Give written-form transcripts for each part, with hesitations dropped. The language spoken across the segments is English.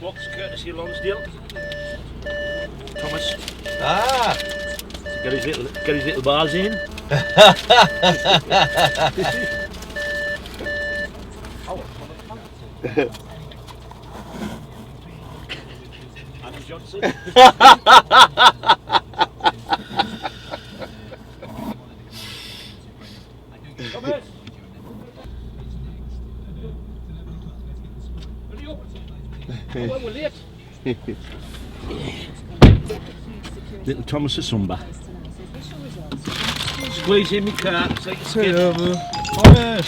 Box courtesy of Lonsdale. Thomas. Ah! Get his little bars in. Andy Johnson. Thomas. Well, we're late. Little Thomas Asumba. Squeeze in my car so you can get over. Thomas!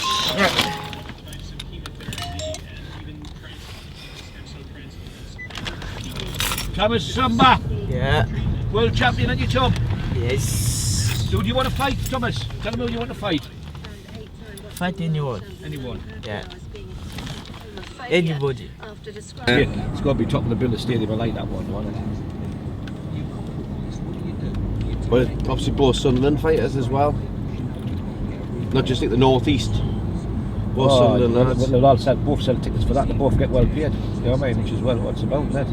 Thomas Asumba! Yeah. World champion at your top. Yes. Who do you want to fight, Thomas? Tell them who you want to fight. Fight anyone. Anyone? Yeah. Anybody. Yeah, it's got to be top of the bill of stadium. I like that one, wasn't it? Well, obviously both Sunderland fighters as well. Not just like the northeast. Both Sunderland lads. They'll all both sell tickets for that. They both get well paid. You know what I mean? Which is well what it's about, isn't it?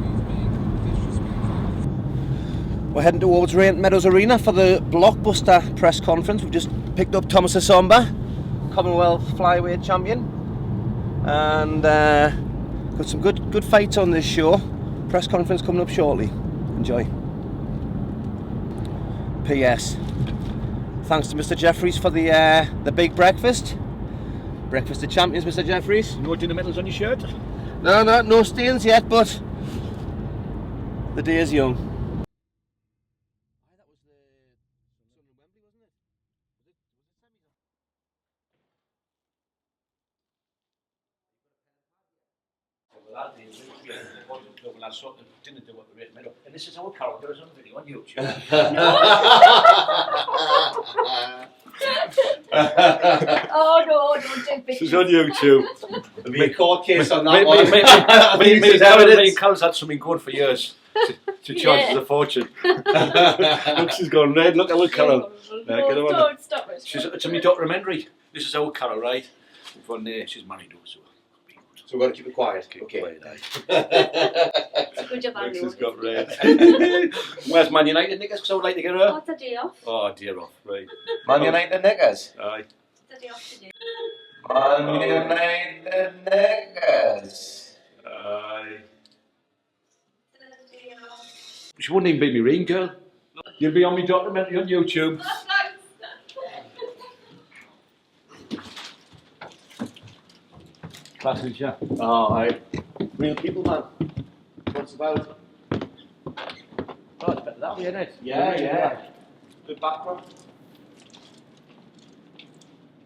We're heading towards Raint Meadows Arena for the Blockbuster press conference. We've just picked up Thomas Asomba, Commonwealth flyweight champion, and got some good fights on this show. Press conference coming up shortly. Enjoy. P.S. Thanks to Mr. Jeffries for the big breakfast. Breakfast of champions, Mr. Jeffries. No dinner medals on your shirt? No stains yet, but the day is young. And this is our character on video on YouTube. Oh no, don't do This pictures. is on YouTube. There'll be a court case on that one. Me and Carol's had something good for years to charge us a fortune. Look, she's gone red. Look, Carol. No, Get her on don't stop it. It's a me documentary. This is our Carol, right? From there, she's married also. So we've got to keep it quiet. Okay. Good job, Andrew. She's got red. Where's Man United niggas? Because I would like to get her. Oh, it's a day off. Oh, dear off, right. Man United niggers. Aye. It's a day off today. Man United niggers. Aye. She wouldn't even be me ring girl. You'll be on my documentary on YouTube. Classic, yeah. Oh, aye. Real people, man. What's about? Oh, it's better that way, isn't it? Yeah. Good background.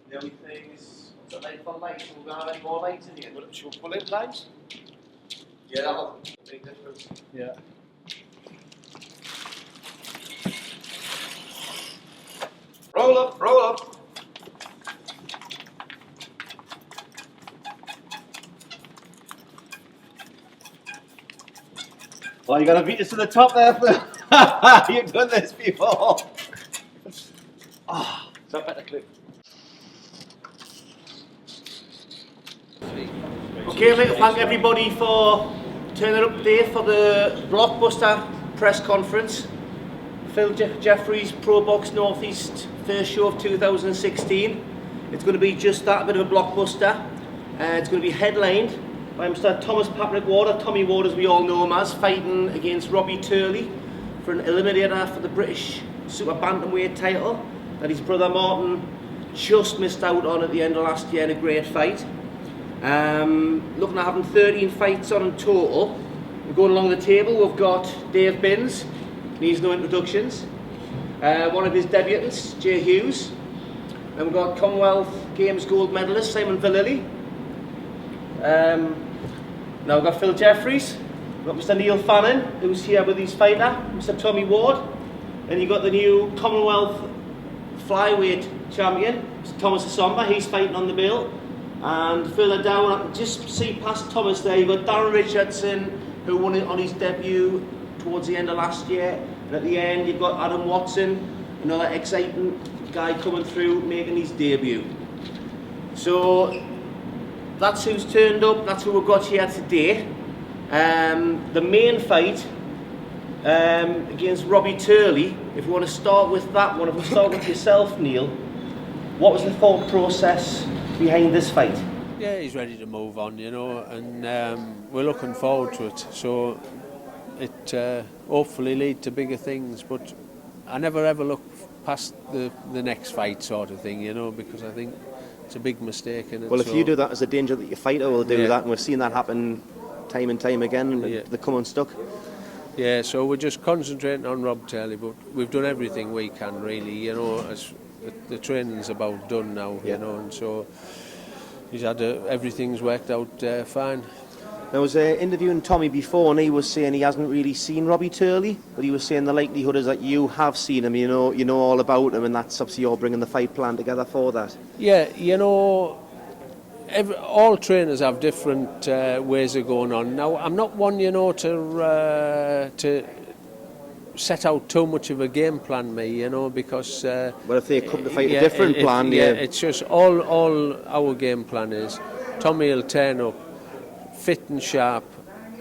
The only thing is, what's that like for lights? Will we have any more lights in here? Should we pull in lines? Yeah, that'll make a big difference. Yeah. Roll up. Oh, you gotta beat us to the top there, Phil. You've done this before. Ah, is that better clip? Okay, I'd like to thank everybody for turning up today for the Blockbuster press conference. Phil Jeffries Pro Box Northeast first show of 2016. It's going to be just that, a bit of a blockbuster. It's going to be headlined by Mr. Thomas Patrick Ward, or Tommy Ward as we all know him as, fighting against Robbie Turley for an eliminator for the British Super Bantamweight title that his brother Martin just missed out on at the end of last year in a great fight. Looking at having 13 fights on in total. We're going along the table, we've got Dave Binns, needs no introductions. One of his debutants, Jay Hughes. Then we've got Commonwealth Games gold medalist Simon Vallily. Now we've got Phil Jeffries, we've got Mr. Neil Fannin, who's here with his fighter, Mr. Tommy Ward. Then you've got the new Commonwealth flyweight champion, Mr. Thomas Asomba, he's fighting on the bill. And further down, I can just see past Thomas there, you've got Darren Richardson, who won it on his debut towards the end of last year. And at the end, you've got Adam Watson, another exciting guy coming through, making his debut. So that's who's turned up, that's who we've got here today. The main fight against Robbie Turley, if we want to start with that one, if we start with yourself, Neil, what was the thought process behind this fight? Yeah, he's ready to move on, you know, and we're looking forward to it. So it hopefully lead to bigger things, but I never ever look past the next fight sort of thing, you know, because I think it's a big mistake in it. Well, if you do that, there's a danger that your fighter will do that, and we've seen that happen time and time again. They come unstuck. Yeah, so we're just concentrating on Rob Turley, but we've done everything we can, really, you know, as the training's about done now, you know, and so he's had everything's worked out fine. I was interviewing Tommy before, and he was saying he hasn't really seen Robbie Turley, but he was saying the likelihood is that you have seen him, you know all about him, and that's obviously you're bringing the fight plan together for that. Yeah, you know, all trainers have different ways of going on. Now, I'm not one, you know, to set out too much of a game plan, me, you know, because... But if they come to fight a different plan, it's just all our game plan is Tommy will turn up fit and sharp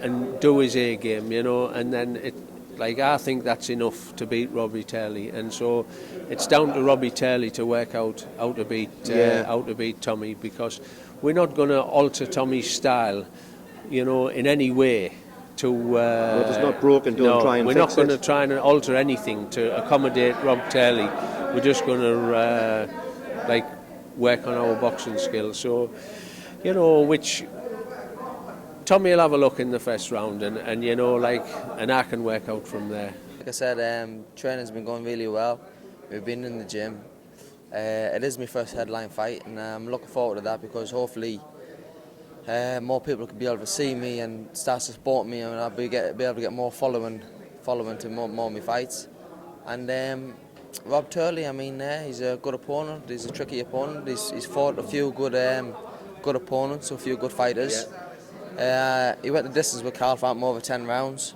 and do his A game, you know, and then I think that's enough to beat Robbie Turley, and so it's down to Robbie Turley to work out how to beat Tommy, because we're not going to alter Tommy's style, you know, in any way. If it's not broken, don't try and fix it. We're not going to try and alter anything to accommodate Rob Turley. We're just going to work on our boxing skills. So, you know, which Tommy will have a look in the first round, and you know, and I can work out from there. Like I said, training's been going really well. We've been in the gym. It is my first headline fight, and I'm looking forward to that, because hopefully more people can be able to see me and start to support me, and I'll be able to get more following to more of my fights. And Rob Turley, I mean, he's a good opponent. He's a tricky opponent. He's fought a few good opponents, a few good fighters. He went the distance with Carl Frampton over 10 rounds.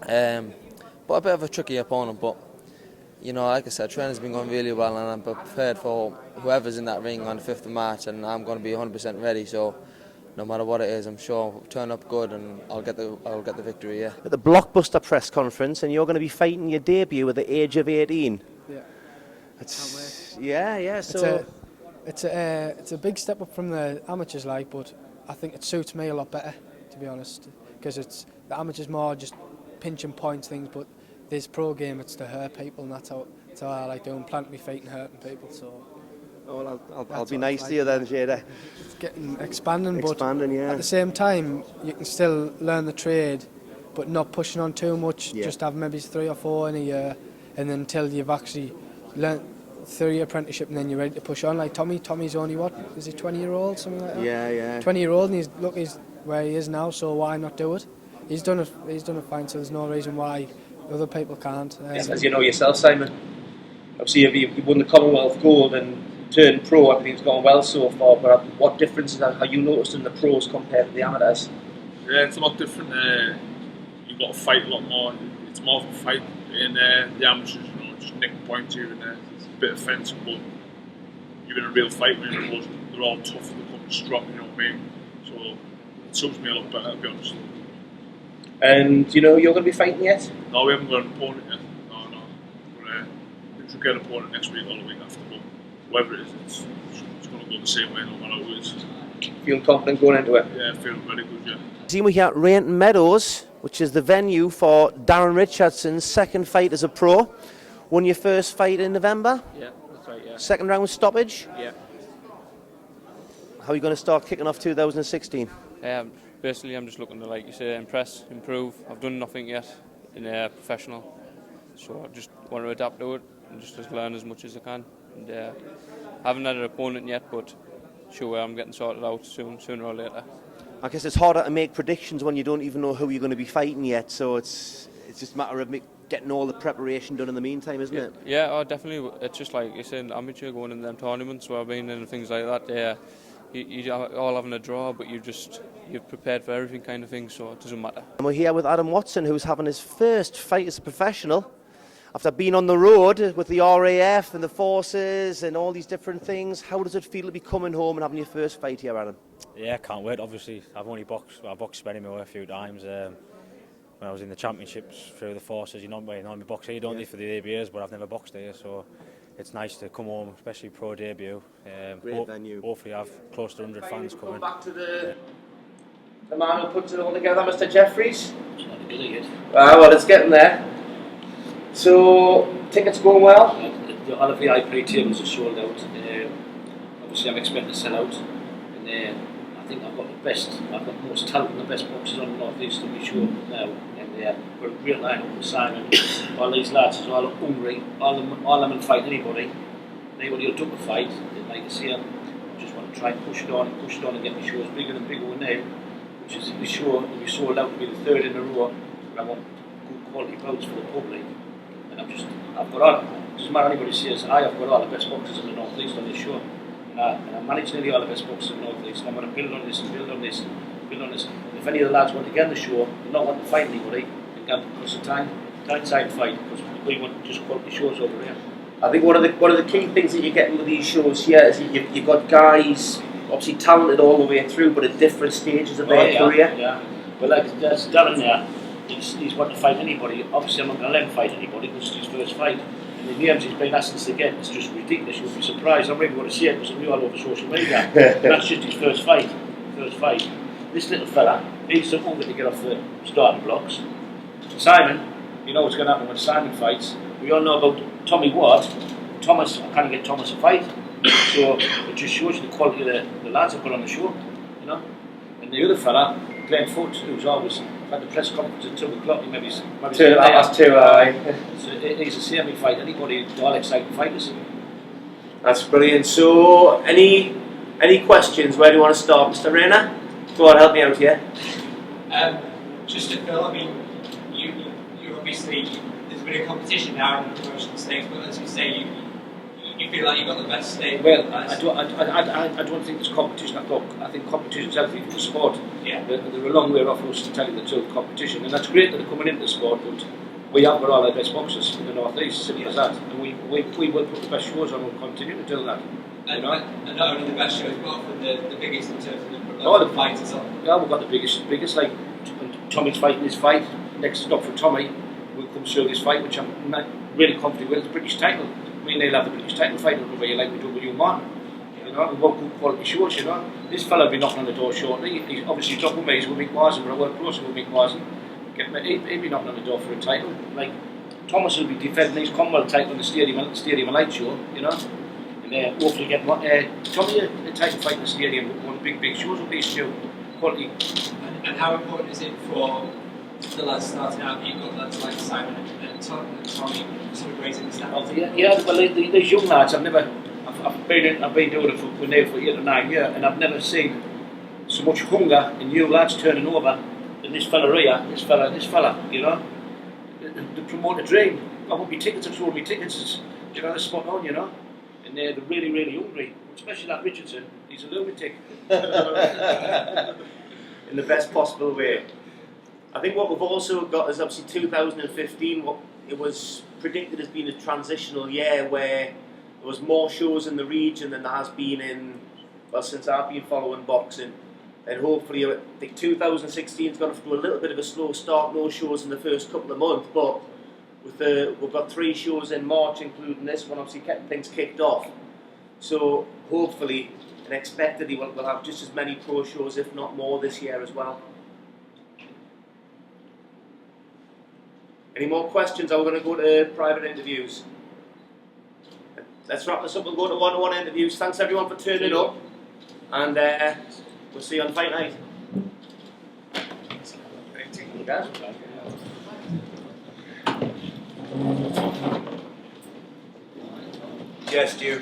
But a bit of a tricky opponent, but you know, like I said, training's been going really well, and I'm prepared for whoever's in that ring on the 5th of March, and I'm going to be 100% ready. So no matter what it is, I'm sure I'll turn up good, and I'll get the victory. Yeah. At the Blockbuster press conference, and you're going to be fighting your debut at the age of 18. Yeah. So it's a big step up from the amateurs, but I think it suits me a lot better, to be honest, because the amateurs more just pinching points things, but this pro game, it's to hurt people, and that's how I like doing, planting my feet and hurting people. So. Well, I'll be nice to you then, Jada. It's expanding, but yeah. At the same time, you can still learn the trade, but not pushing on too much. Yeah. Just have maybe 3 or 4 in a year, and then until you've actually learnt 3-year apprenticeship, and then you're ready to push on. Like Tommy's only what? Is he 20-year-old, something like that? Yeah. 20-year-old, and he's where he is now. So why not do it? He's done it fine. So there's no reason why other people can't. As you know yourself, Simon, obviously you've won the Commonwealth Gold and turned pro. Everything's gone well so far, but what differences have you noticed in the pros compared to the amateurs? Yeah, it's a lot different. You've got to fight a lot more. It's more of a fight in the amateurs, you know, just nick points here and there. It's a bit offensive, but you're in a real fight when you're pros. They're all tough, they come strong, you know what I mean? So it suits me a lot better, to be honest. And you know you're going to be fighting yet? No, we haven't got an opponent yet. No. But we should get an opponent next week or the week after. But whoever it is, it's going to go the same way no matter who it is. Feeling confident going into it? Yeah, feeling very good, yeah. See, we're here at Rainton Meadows, which is the venue for Darren Richardson's second fight as a pro. Won your first fight in November? Yeah, that's right, yeah. Second round stoppage? Yeah. How are you going to start kicking off 2016? Basically, I'm just looking to, like you say, impress, improve. I've done nothing yet in a professional, so I just want to adapt to it and just learn as much as I can. And haven't had an opponent yet, but sure, I'm getting sorted out sooner or later. I guess it's harder to make predictions when you don't even know who you're going to be fighting yet, so it's just a matter of getting all the preparation done in the meantime, isn't it? Yeah, definitely. It's just like you said, amateur going in them tournaments where I've been in and things like that. you are all having a draw, but you've prepared for everything kind of thing, so it doesn't matter. And we're here with Adam Watson, who's having his first fight as a professional after being on the road with the RAF and the forces and all these different things. How does it feel to be coming home and having your first fight here, Adam? Yeah, can't wait. Obviously, I've only boxed Spennymoor a few times. When I was in the championships through the forces, you normally box here, don't you, for the ABAs, but I've never boxed here, so it's nice to come home, especially pro debut. Great venue. Hopefully I have close to 100 fans coming. Back to the man who puts it all together, Mr. Jeffries. Well, it's getting there. So, tickets going well? All the VIP tables are sold out. Obviously, I'm expecting to sell out. And I think I've got the most talent and the best boxers on the North East to be sure now. And got a great lineup with Simon. All these lads are all hungry. All of them will fight anybody. Anybody will take a fight. They'd like to see them. I just want to try and push it on and get the shows bigger and bigger now. Which is, to be sure, to be sold out to be the third in a row. But I want good quality bouts for the public. And I've got all, it doesn't matter anybody says, I've got all the best boxers in the North East on this show. And I manage nearly all the best boxers in the North East. And I'm going to build on this and build on this and build on this. And if any of the lads want to get on the show and not want to fight anybody, then get because of time fight, because we want just quality shows over here. I think one of the key things that you're getting with these shows here is you've got guys obviously talented all the way through, but at different stages of their career. Yeah. Well, like that's Darren there. He's wanting to fight anybody. Obviously, I'm not going to let him fight anybody because it's his first fight. And the names he's been asking us to get, it's just ridiculous. You'll be surprised. I'm really going to see it because it'll be all over social media. And that's just his first fight. This little fella, he's so hungry to get off the starting blocks. Simon, you know what's going to happen when Simon fights. We all know about Tommy Ward. Thomas, I can't get Thomas a fight. So it just shows you the quality of the lads I've got on the show, you know. And the other fella, Glenn Foote, who's always had the press conference at 2 o'clock, he maybe 2 aye. So he's the same, he fight anybody, all exciting fighters. That's brilliant. So, any questions? Where do you want to start, Mr. Rayner? Go on, help me out here. Just to Phil, I mean, you obviously, there's been a competition now in the promotional stakes, but as you say, you feel like you've got the best stake. Well, I don't think there's competition. I think competition is healthy for the sport. Yeah. They're a long way off us to tell you the truth, competition, and that's great that they're coming into the sport, but we have got all our best boxers in the North East, simple as that, and we will put the best shows on and we'll continue to do that. And not only the best shows, but often the biggest in terms of the fights and stuff. Yeah, we've got the biggest, like Tommy's fighting his fight. Next stop for Tommy will come show this fight, which I'm really confident with, the British title. They'll have the British title fight over here like we do with you, Martin. You know, we want good quality shows, you know. This fella will be knocking on the door shortly. He's obviously talking with me, he's with Mick Warson, but I work closer with Mick Warson. He'll be knocking on the door for a title. Like, Thomas will be defending his Commonwealth title on the Stadium of Light show, you know. And hopefully get Tommy a title fight in the Stadium, one big shows will be still quality. And how important is it for the lads starting out? You've got lads like Simon and Tommy sort of raising the standards. Yeah, well, these young lads, I've been doing it for 8 or 9 years, and I've never seen so much hunger in young lads turning over than this fella here, this fella, you know. The promoter dream. I want me tickets, I've sold me tickets, you know, they're spot on, you know. And they're really, really hungry, especially that Richardson, he's a lunatic. In the best possible way. I think what we've also got is obviously 2015, what it was predicted as being a transitional year where there was more shows in the region than there has been since I've been following boxing. And hopefully, I think 2016 is going to have to do a little bit of a slow start, no shows in the first couple of months, but we've got 3 shows in March, including this one, obviously getting things kicked off. So hopefully and expectedly we'll have just as many pro shows, if not more, this year as well. Any more questions? Are we going to go to private interviews? Let's wrap this up. We'll go to one-on-one interviews. Thanks everyone for turning up, and we'll see you on fight night. Just you.